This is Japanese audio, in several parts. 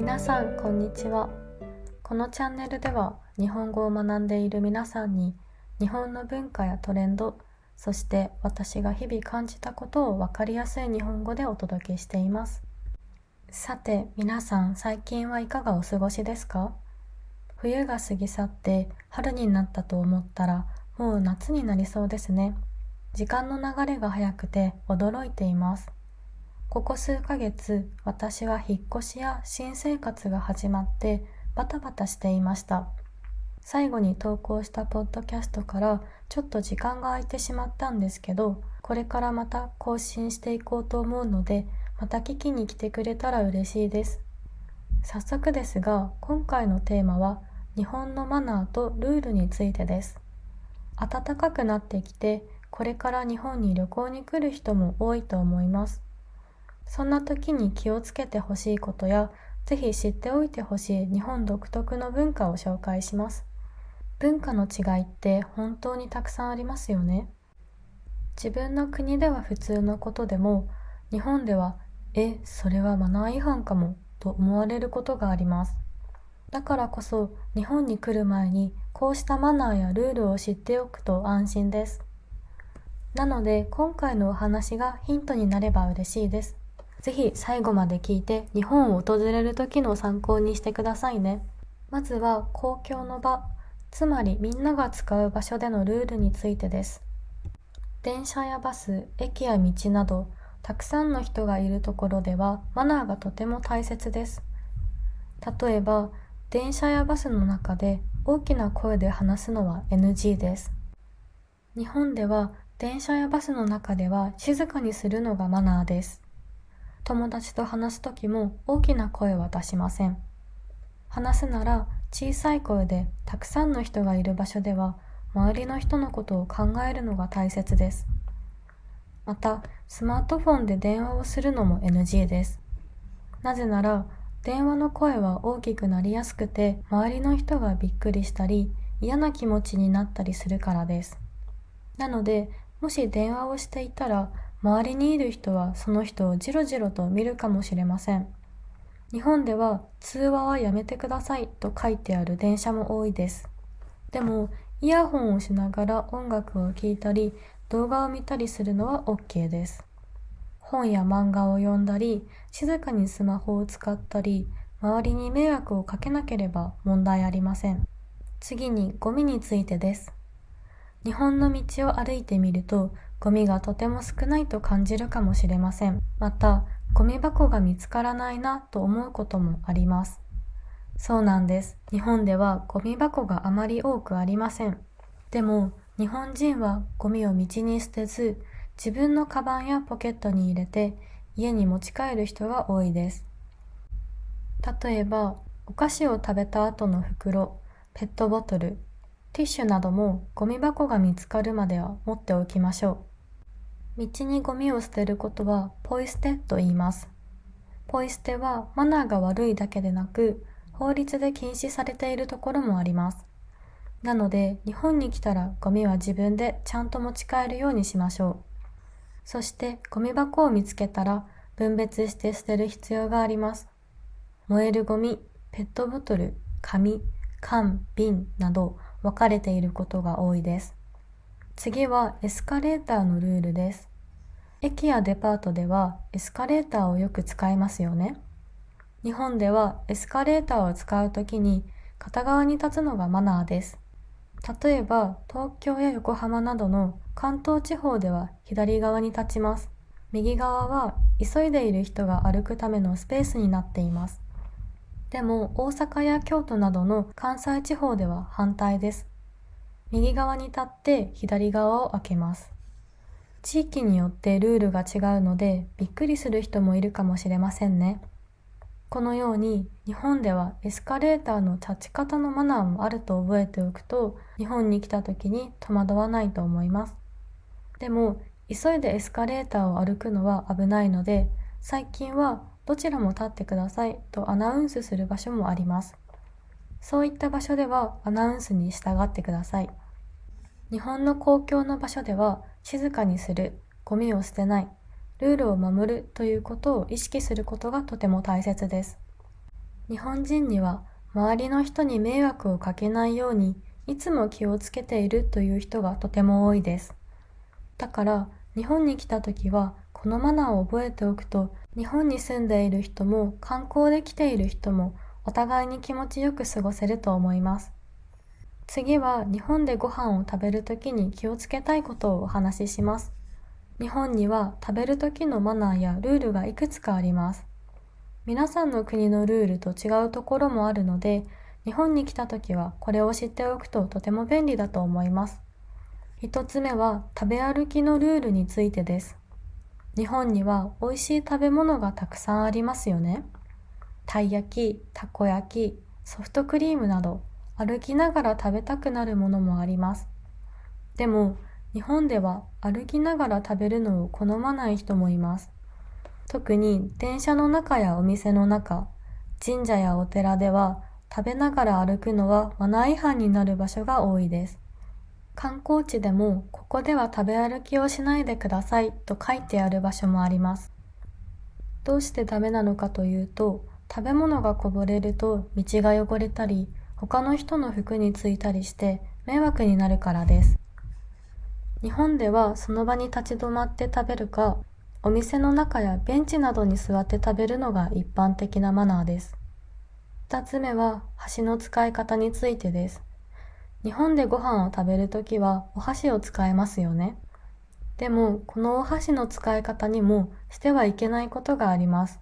皆さんこんにちは。このチャンネルでは日本語を学んでいる皆さんに日本の文化やトレンド、そして私が日々感じたことを分かりやすい日本語でお届けしています。さて皆さん、最近はいかがお過ごしですか？冬が過ぎ去って春になったと思ったらもう夏になりそうですね。時間の流れが早くて驚いています。ここ数ヶ月、私は引っ越しや新生活が始まってバタバタしていました。最後に投稿したポッドキャストからちょっと時間が空いてしまったんですけど、これからまた更新していこうと思うので、また聞きに来てくれたら嬉しいです。早速ですが、今回のテーマは日本のマナーとルールについてです。暖かくなってきて、これから日本に旅行に来る人も多いと思います。そんな時に気をつけてほしいことや、ぜひ知っておいてほしい日本独特の文化を紹介します。文化の違いって本当にたくさんありますよね。自分の国では普通のことでも、日本では、それはマナー違反かも、と思われることがあります。だからこそ、日本に来る前にこうしたマナーやルールを知っておくと安心です。なので、今回のお話がヒントになれば嬉しいです。ぜひ最後まで聞いて日本を訪れる時の参考にしてくださいね。まずは公共の場、つまりみんなが使う場所でのルールについてです。電車やバス、駅や道など、たくさんの人がいるところではマナーがとても大切です。例えば、電車やバスの中で大きな声で話すのは NG です。日本では電車やバスの中では静かにするのがマナーです。友達と話すときも大きな声は出しません。話すなら小さい声で、たくさんの人がいる場所では周りの人のことを考えるのが大切です。また、スマートフォンで電話をするのも NG です。なぜなら、電話の声は大きくなりやすくて、周りの人がびっくりしたり嫌な気持ちになったりするからです。なので、もし電話をしていたら、周りにいる人はその人をじろじろと見るかもしれません。日本では通話はやめてくださいと書いてある電車も多いです。でも、イヤホンをしながら音楽を聴いたり動画を見たりするのは OK です。本や漫画を読んだり、静かにスマホを使ったり、周りに迷惑をかけなければ問題ありません。次にゴミについてです。日本の道を歩いてみると、ゴミがとても少ないと感じるかもしれません。また、ゴミ箱が見つからないなと思うこともあります。そうなんです。日本ではゴミ箱があまり多くありません。でも、日本人はゴミを道に捨てず、自分のカバンやポケットに入れて家に持ち帰る人が多いです。例えば、お菓子を食べた後の袋、ペットボトル、ティッシュなどもゴミ箱が見つかるまでは持っておきましょう。道にゴミを捨てることはポイ捨てと言います。ポイ捨てはマナーが悪いだけでなく、法律で禁止されているところもあります。なので、日本に来たらゴミは自分でちゃんと持ち帰るようにしましょう。そしてゴミ箱を見つけたら分別して捨てる必要があります。燃えるゴミ、ペットボトル、紙、缶、瓶など分かれていることが多いです。次はエスカレーターのルールです。駅やデパートではエスカレーターをよく使いますよね。日本ではエスカレーターを使うときに片側に立つのがマナーです。例えば東京や横浜などの関東地方では左側に立ちます。右側は急いでいる人が歩くためのスペースになっています。でも大阪や京都などの関西地方では反対です。右側に立って左側を開けます。地域によってルールが違うのでびっくりする人もいるかもしれませんね。このように日本ではエスカレーターの立ち方のマナーもあると覚えておくと、日本に来た時に戸惑わないと思います。でも急いでエスカレーターを歩くのは危ないので、最近はどちらも立ってくださいとアナウンスする場所もあります。そういった場所ではアナウンスに従ってください。日本の公共の場所では静かにする、ゴミを捨てない、ルールを守るということを意識することがとても大切です。日本人には周りの人に迷惑をかけないようにいつも気をつけているという人がとても多いです。だから日本に来た時はこのマナーを覚えておくと、日本に住んでいる人も観光で来ている人もお互いに気持ちよく過ごせると思います。次は日本でご飯を食べるときに気をつけたいことをお話しします。日本には食べるときのマナーやルールがいくつかあります。皆さんの国のルールと違うところもあるので、日本に来たときはこれを知っておくととても便利だと思います。一つ目は食べ歩きのルールについてです。日本には美味しい食べ物がたくさんありますよね。たい焼き、たこ焼き、ソフトクリームなど歩きながら食べたくなるものもあります。でも日本では歩きながら食べるのを好まない人もいます。特に電車の中やお店の中、神社やお寺では食べながら歩くのはマナー違反になる場所が多いです。観光地でもここでは食べ歩きをしないでくださいと書いてある場所もあります。どうしてダメなのかというと、食べ物がこぼれると道が汚れたり、他の人の服についたりして迷惑になるからです。日本ではその場に立ち止まって食べるか、お店の中やベンチなどに座って食べるのが一般的なマナーです。二つ目は箸の使い方についてです。日本でご飯を食べるときはお箸を使えますよね。でもこのお箸の使い方にもしてはいけないことがあります。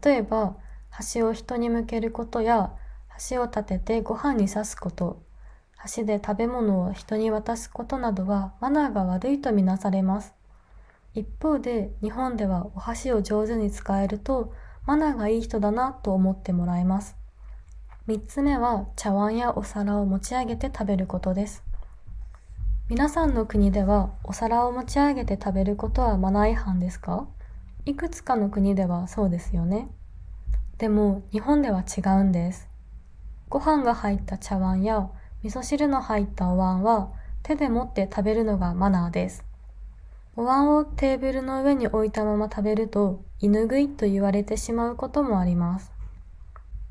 例えば箸を人に向けることや箸を立ててご飯に刺すこと、箸で食べ物を人に渡すことなどはマナーが悪いとみなされます。一方で日本ではお箸を上手に使えるとマナーがいい人だなと思ってもらえます。三つ目は茶碗やお皿を持ち上げて食べることです。皆さんの国ではお皿を持ち上げて食べることはマナー違反ですか？いくつかの国ではそうですよね。でも日本では違うんです。ご飯が入った茶碗や味噌汁の入ったお椀は手で持って食べるのがマナーです。お椀をテーブルの上に置いたまま食べると犬食いと言われてしまうこともあります。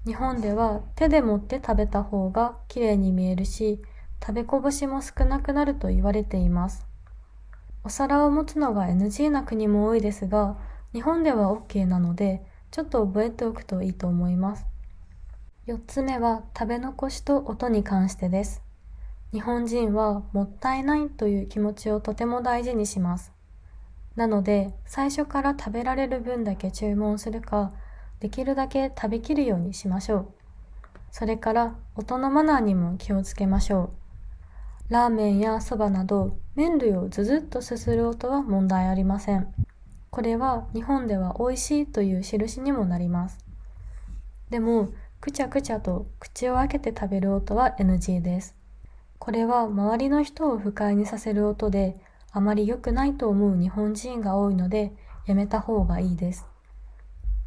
日本では手で持って食べた方がきれいに見えるし、食べこぼしも少なくなると言われています。お皿を持つのが NG な国も多いですが、日本では OK なので、ちょっと覚えておくといいと思います。4つ目は食べ残しと音に関してです。日本人はもったいないという気持ちをとても大事にします。なので、最初から食べられる分だけ注文するか、できるだけ食べきるようにしましょう。それから音のマナーにも気をつけましょう。ラーメンやそばなど麺類をズズッとすする音は問題ありません。これは日本では美味しいという印にもなります。でも、くちゃくちゃと口を開けて食べる音は NG です。これは周りの人を不快にさせる音で、あまり良くないと思う日本人が多いので、やめた方がいいです。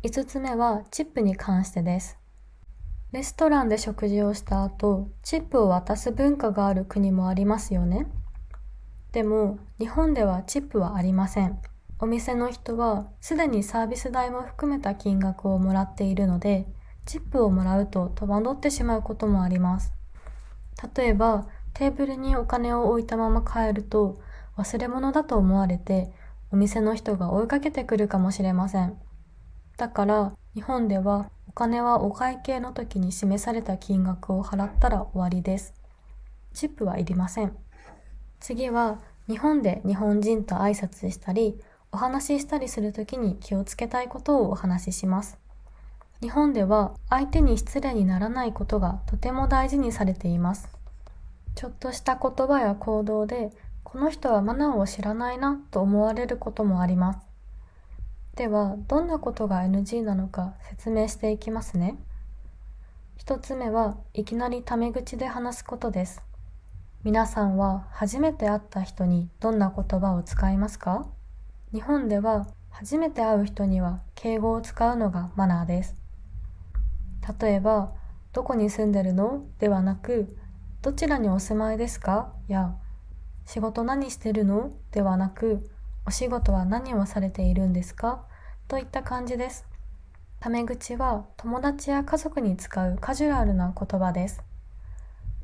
5つ目はチップに関してです。レストランで食事をした後、チップを渡す文化がある国もありますよね。でも、日本ではチップはありません。お店の人はすでにサービス代も含めた金額をもらっているので、チップをもらうと戸惑ってしまうこともあります。例えば、テーブルにお金を置いたまま帰ると、忘れ物だと思われて、お店の人が追いかけてくるかもしれません。だから、日本ではお金はお会計の時に示された金額を払ったら終わりです。チップはいりません。次は、日本で日本人と挨拶したり、お話ししたりするときに気をつけたいことをお話しします。日本では相手に失礼にならないことがとても大事にされています。ちょっとした言葉や行動で、この人はマナーを知らないなと思われることもあります。では、どんなことが NG なのか説明していきますね。一つ目はいきなりタメ口で話すことです。皆さんは初めて会った人にどんな言葉を使いますか？日本では初めて会う人には敬語を使うのがマナーです。例えば、どこに住んでるの？ではなく、どちらにお住まいですか？や、仕事何してるの？ではなく、お仕事は何をされているんですか？といった感じです。タメ口は友達や家族に使うカジュアルな言葉です。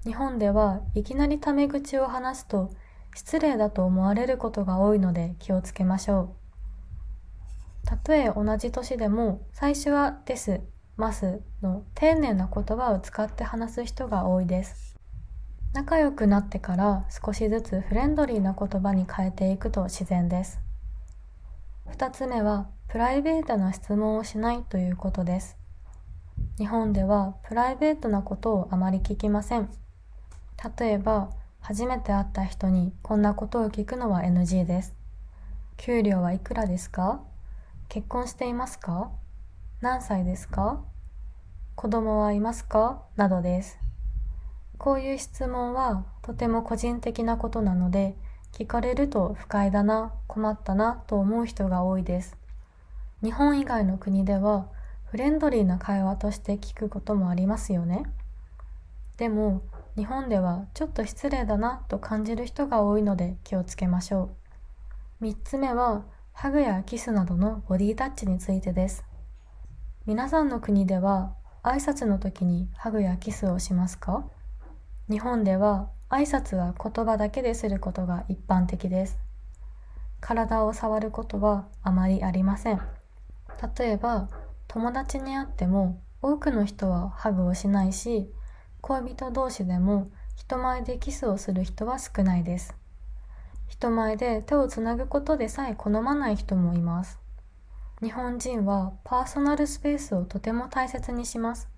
日本ではいきなりタメ口を話すと失礼だと思われることが多いので気をつけましょう。たとえ同じ年でも最初はです、ますの丁寧な言葉を使って話す人が多いです。仲良くなってから少しずつフレンドリーな言葉に変えていくと自然です。2つ目はプライベートな質問をしないということです。日本ではプライベートなことをあまり聞きません。例えば、初めて会った人にこんなことを聞くのは NG です。給料はいくらですか？結婚していますか？何歳ですか？子供はいますか？などです。こういう質問はとても個人的なことなので、聞かれると不快だな、困ったなと思う人が多いです。日本以外の国ではフレンドリーな会話として聞くこともありますよね。でも日本ではちょっと失礼だなと感じる人が多いので気をつけましょう。3つ目はハグやキスなどのボディタッチについてです。皆さんの国では挨拶の時にハグやキスをしますか？日本では挨拶は言葉だけですることが一般的です。体を触ることはあまりありません。例えば友達に会っても多くの人はハグをしないし、恋人同士でも人前でキスをする人は少ないです。人前で手をつなぐことでさえ好まない人もいます。日本人はパーソナルスペースをとても大切にします。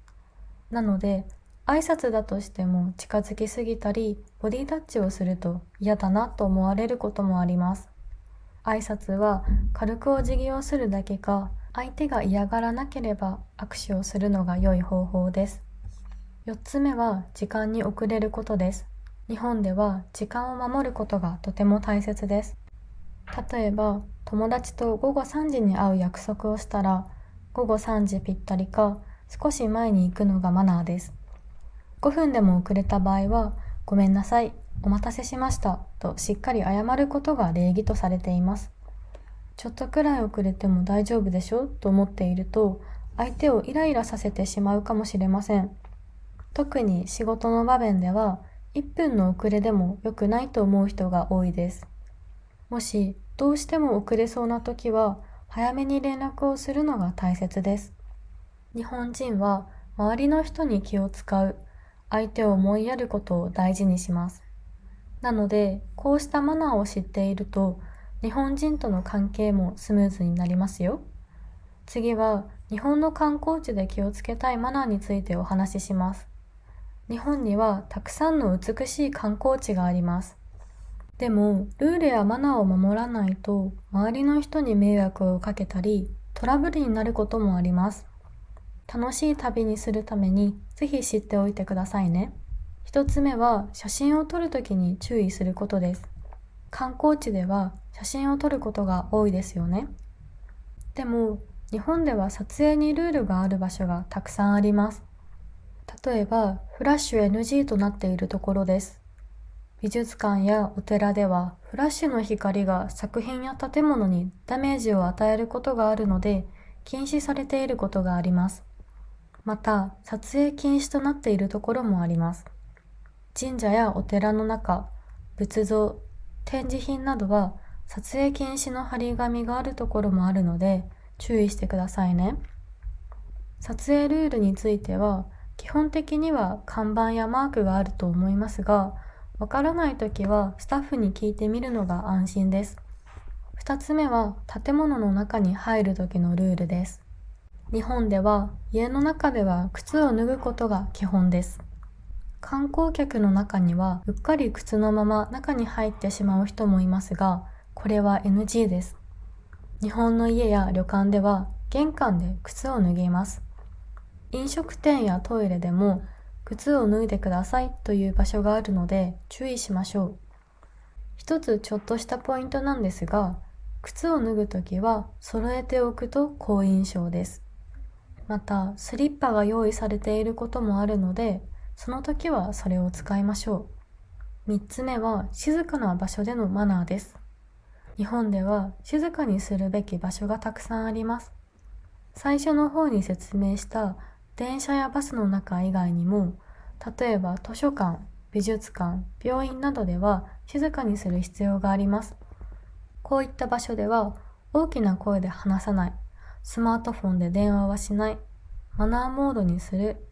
なので、挨拶だとしても近づきすぎたり、ボディタッチをすると嫌だなと思われることもあります。挨拶は軽くお辞儀をするだけか、相手が嫌がらなければ握手をするのが良い方法です。4つ目は時間に遅れることです。日本では時間を守ることがとても大切です。例えば、友達と午後3時に会う約束をしたら、午後3時ぴったりか少し前に行くのがマナーです。5分でも遅れた場合は、ごめんなさい、お待たせしましたとしっかり謝ることが礼儀とされています。ちょっとくらい遅れても大丈夫でしょと思っていると、相手をイライラさせてしまうかもしれません。特に仕事の場面では、1分の遅れでも良くないと思う人が多いです。もしどうしても遅れそうな時は、早めに連絡をするのが大切です。日本人は周りの人に気を使う、相手を思いやることを大事にします。なので、こうしたマナーを知っていると、日本人との関係もスムーズになりますよ。次は、日本の観光地で気をつけたいマナーについてお話しします。日本にはたくさんの美しい観光地があります。でも、ルールやマナーを守らないと、周りの人に迷惑をかけたり、トラブルになることもあります。楽しい旅にするために、ぜひ知っておいてくださいね。一つ目は、写真を撮るときに注意することです。観光地では写真を撮ることが多いですよね。でも、日本では撮影にルールがある場所がたくさんあります。例えば、フラッシュ NG となっているところです。美術館やお寺では、フラッシュの光が作品や建物にダメージを与えることがあるので、禁止されていることがあります。また、撮影禁止となっているところもあります。神社やお寺の中、仏像、展示品などは撮影禁止の張り紙があるところもあるので注意してくださいね。撮影ルールについては基本的には看板やマークがあると思いますが、わからないときはスタッフに聞いてみるのが安心です。2つ目は建物の中に入るときのルールです。日本では家の中では靴を脱ぐことが基本です。観光客の中にはうっかり靴のまま中に入ってしまう人もいますが、これは NG です。日本の家や旅館では玄関で靴を脱ぎます。飲食店やトイレでも靴を脱いでくださいという場所があるので注意しましょう。一つちょっとしたポイントなんですが、靴を脱ぐときは揃えておくと好印象です。また、スリッパが用意されていることもあるので、その時はそれを使いましょう。3つ目は静かな場所でのマナーです。日本では静かにするべき場所がたくさんあります。最初の方に説明した電車やバスの中以外にも、例えば図書館、美術館、病院などでは静かにする必要があります。こういった場所では大きな声で話さない、スマートフォンで電話はしない、マナーモードにする、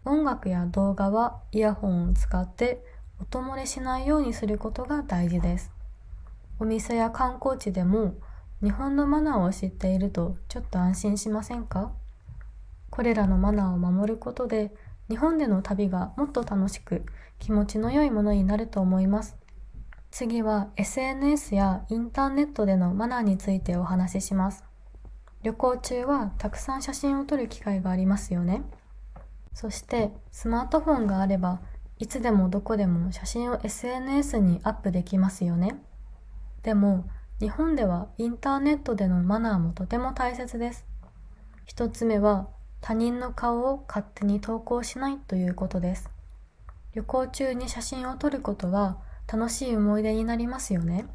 音楽や動画はイヤホンを使って音漏れしないようにすることが大事です。お店や観光地でも日本のマナーを知っているとちょっと安心しませんか？これらのマナーを守ることで日本での旅がもっと楽しく気持ちの良いものになると思います。次は SNS やインターネットでのマナーについてお話しします。旅行中はたくさん写真を撮る機会がありますよね。そしてスマートフォンがあればいつでもどこでも写真を SNS にアップできますよね。でも日本ではインターネットでのマナーもとても大切です。一つ目は他人の顔を勝手に投稿しないということです。旅行中に写真を撮ることは楽しい思い出になりますよね。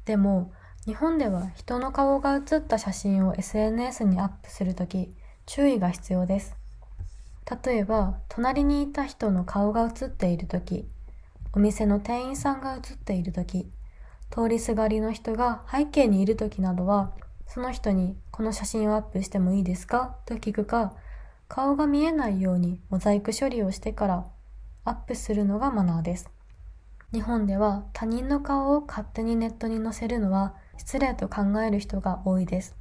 でも日本では人の顔が写った写真を SNS にアップするとき注意が必要です。例えば隣にいた人の顔が写っているとき、お店の店員さんが写っているとき、通りすがりの人が背景にいるときなどは、その人にこの写真をアップしてもいいですかと聞くか、顔が見えないようにモザイク処理をしてからアップするのがマナーです。日本では他人の顔を勝手にネットに載せるのは失礼と考える人が多いです。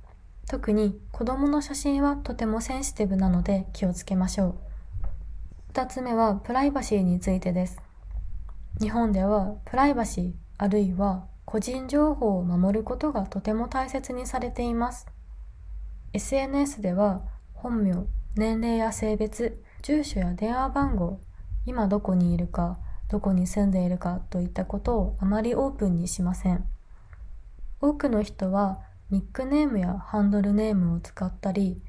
特に子供の写真はとてもセンシティブなので気をつけましょう。2つ目はプライバシーについてです。日本ではプライバシーあるいは個人情報を守ることがとても大切にされています。SNS では本名、年齢や性別、住所や電話番号、今どこにいるか、どこに住んでいるかといったことをあまりオープンにしません。多くの人はニックネームやハンドルネームを使ったり、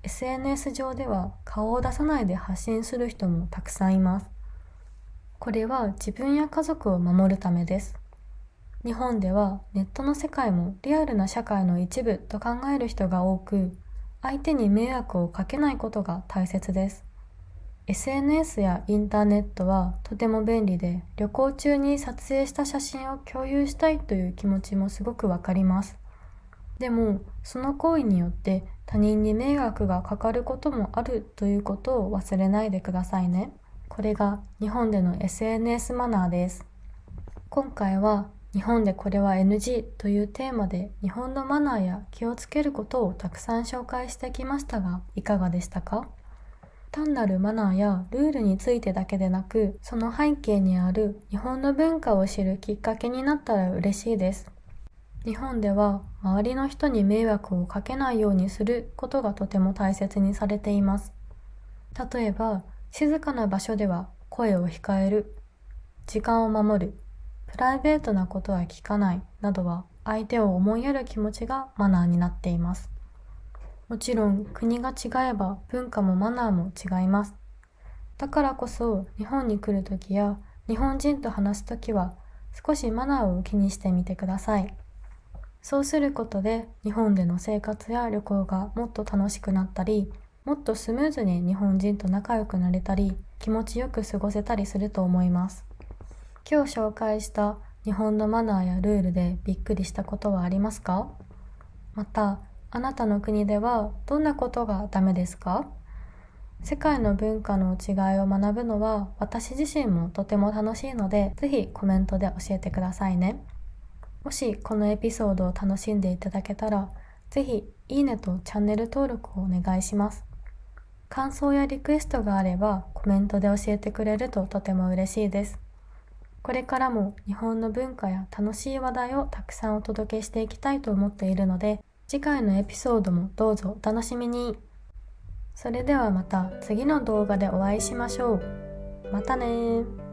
SNS 上では顔を出さないで発信する人もたくさんいます。これは自分や家族を守るためです。日本ではネットの世界もリアルな社会の一部と考える人が多く、相手に迷惑をかけないことが大切です。SNS やインターネットはとても便利で、旅行中に撮影した写真を共有したいという気持ちもすごくわかります。でも、その行為によって他人に迷惑がかかることもあるということを忘れないでくださいね。これが日本での SNS マナーです。今回は日本でこれは NG というテーマで日本のマナーや気をつけることをたくさん紹介してきましたが、いかがでしたか？単なるマナーやルールについてだけでなく、その背景にある日本の文化を知るきっかけになったら嬉しいです。日本では周りの人に迷惑をかけないようにすることがとても大切にされています。例えば、静かな場所では声を控える、時間を守る、プライベートなことは聞かないなどは相手を思いやる気持ちがマナーになっています。もちろん国が違えば文化もマナーも違います。だからこそ日本に来るときや日本人と話すときは少しマナーを気にしてみてください。そうすることで日本での生活や旅行がもっと楽しくなったり、もっとスムーズに日本人と仲良くなれたり、気持ちよく過ごせたりすると思います。今日紹介した日本のマナーやルールでびっくりしたことはありますか？また、あなたの国ではどんなことがダメですか？世界の文化の違いを学ぶのは私自身もとても楽しいので、ぜひコメントで教えてくださいね。もしこのエピソードを楽しんでいただけたら、ぜひいいねとチャンネル登録をお願いします。感想やリクエストがあればコメントで教えてくれるととても嬉しいです。これからも日本の文化や楽しい話題をたくさんお届けしていきたいと思っているので、次回のエピソードもどうぞお楽しみに。それではまた次の動画でお会いしましょう。またねー。